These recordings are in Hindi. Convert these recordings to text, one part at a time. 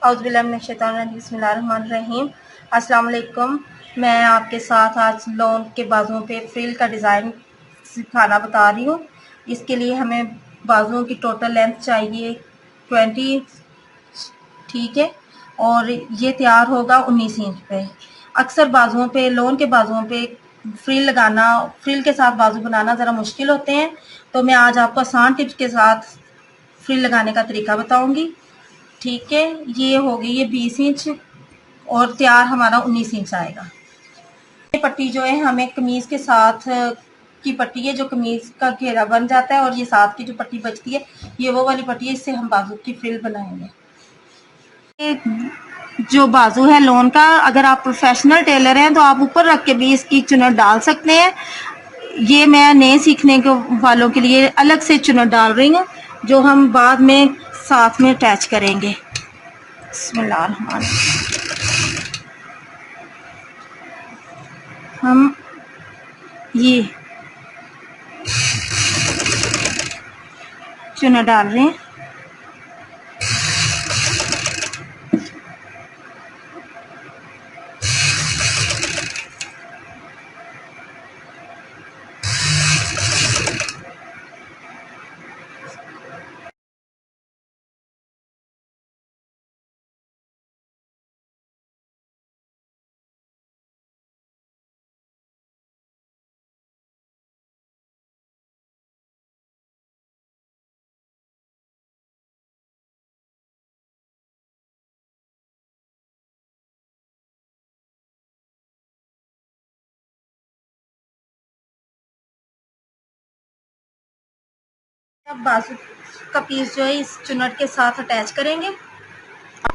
बिस्मिल्लाहिर्रहमानिर्रहीम। अस्सलाम वालेकुम। मैं आपके साथ आज लॉन के बाजुओं पे फ्रिल का डिज़ाइन सिखाना बता रही हूँ। इसके लिए हमें बाजुओं की टोटल लेंथ चाहिए 20, ठीक है, और ये तैयार होगा 19 इंच पे। अक्सर बाजुओं पे, लॉन के बाजुओं पे फ्रिल लगाना, फ्रिल के साथ बाजू बनाना ज़रा मुश्किल होते हैं, तो मैं आज आपको आसान टिप्स के साथ फ्रिल लगाने का तरीका बताऊंगी। ठीक है, ये होगी ये 20 इंच और तैयार हमारा 19 इंच आएगा। ये पट्टी जो है हमें कमीज के साथ की पट्टी है, जो कमीज का घेरा बन जाता है, और ये साथ की जो पट्टी बचती है ये वो वाली पट्टी है, इससे हम बाजू की फ्रिल बनाएंगे। जो बाजू है लॉन का, अगर आप प्रोफेशनल टेलर हैं तो आप ऊपर रख के भी इसकी चुनट डाल सकते हैं। ये मैं नए सीखने के वालों के लिए अलग से चुनट डाल रही हूँ, जो हम बाद में साथ में अटैच करेंगे। हम ये चुना डाल रहे हैं। अब बाजू का पीस जो है इस चुनट के साथ अटैच करेंगे।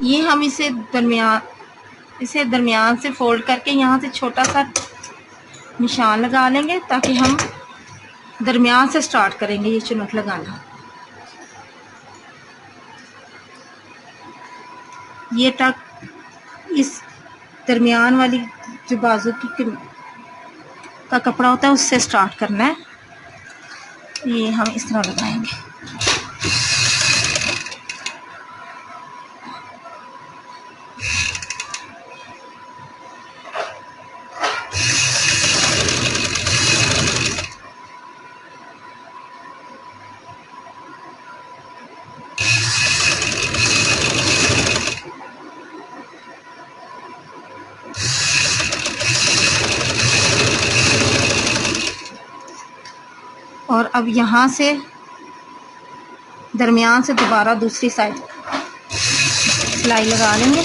ये हम इसे दरमियान से फोल्ड करके यहाँ से छोटा सा निशान लगा लेंगे, ताकि हम दरमियान से स्टार्ट करेंगे ये चुनट लगाना। ये टक इस दरमियान वाली जो बाजू की का कपड़ा होता है उससे स्टार्ट करना है। ये हम इस तरह लगाएंगे। और अब यहाँ से दरमियान से दोबारा दूसरी साइड सिलाई लगा लेंगे।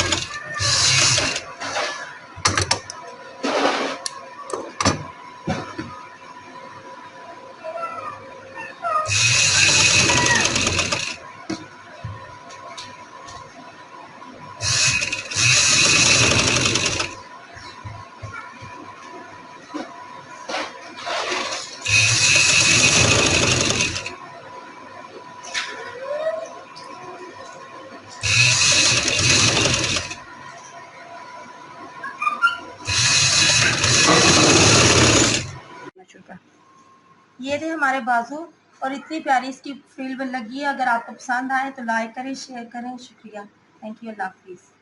ये थे हमारे बाजू, और इतनी प्यारी इसकी फ्रिल लगी है। अगर आपको पसंद आए तो लाइक करें, शेयर करें। शुक्रिया, थैंक यू, अल्लाह हाफिज़।